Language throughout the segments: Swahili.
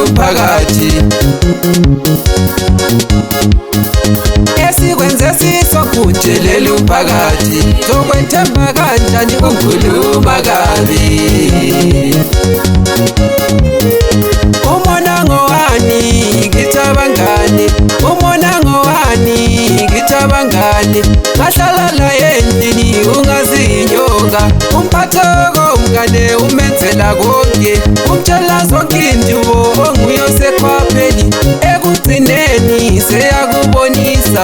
umphakathi. Esikwenze sisokujelela umphakathi, sokwethemba kanjani ukukhuluma kabi. Umona ngowani ngicabangani, umona ngowani ngicabangani, ngahlala la endlini ungazinyoka, umphathoko umngane umenzela konke, umtshela zonke indubo onguye osekhwapheni, ekugcineni seyakubonisa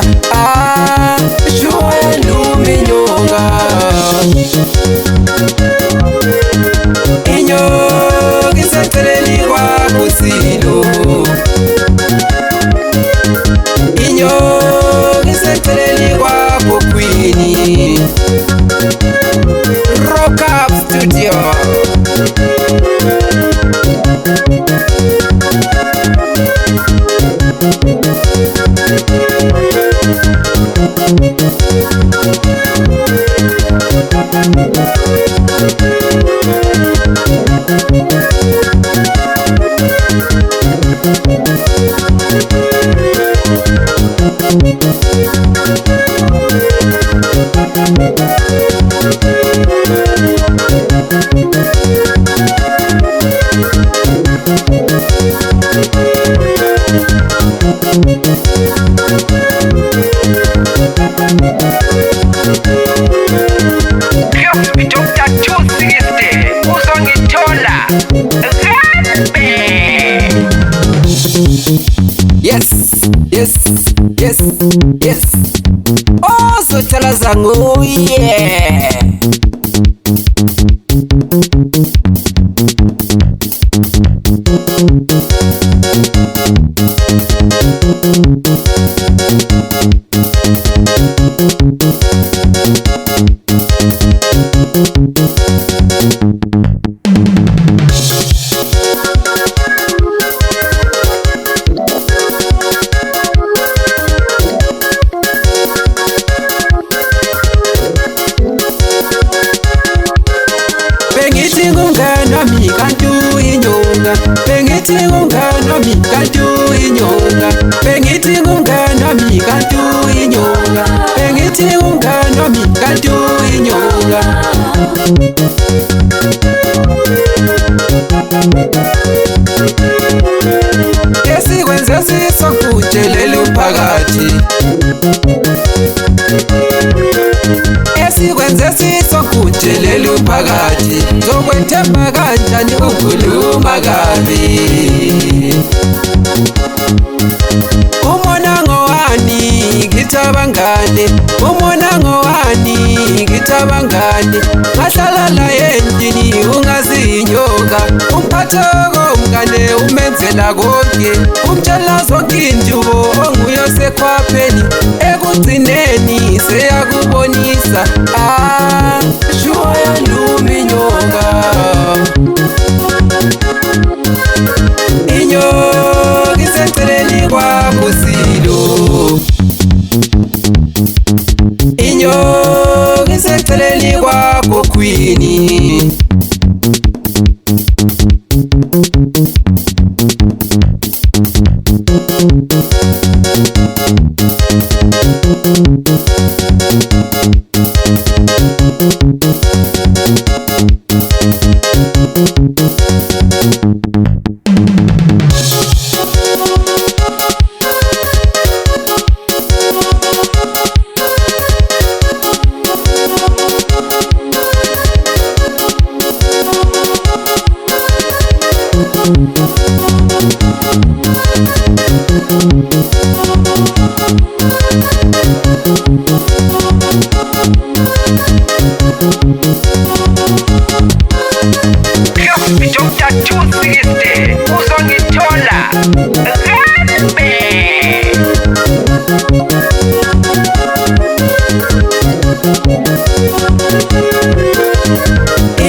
shwela uminyoka. Inyoka iseceleni kwakho Silo, inyoka iseceleni kwakho Queen. Rock Up Studio. Yes, yes, yes, yes. Oh, so tell us, oh yeah. Bengithi ngumnganami kanti uyinyoka, bengithi ngumnganami kanti uyinyoka, bengithi ngumnganami kanti uyinyoka, bengithi ngumnganami kanti uyinyoka. Esikwenze sisokujelela umphakathi, esikwenze sisokujelela umphakathi, sokwethemba kanjani ukukhuluma kabi. Umona ngowani ngicabangani, umona ngowani ngicabangani, ngahlala la endlini ungazinyoka, umphathoko umngane umenzela konke, umtshela zonke indubo onguye osekhwapheni, ekugcineni seyakubonisa shwela uminyoka. Inyoka iseceleni kwakho Silo, inyoka iseceleni kwakho Queen.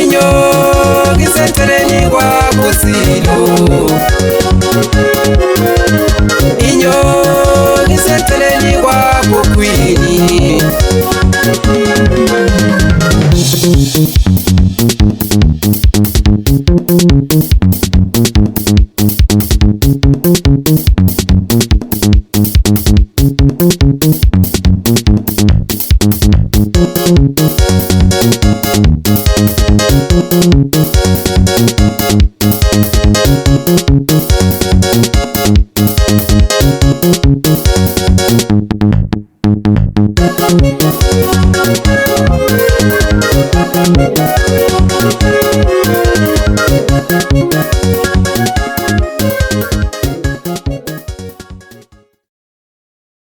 Inyoka iseceleni kwakho Silo, inyoka iseceleni kwakho Queen.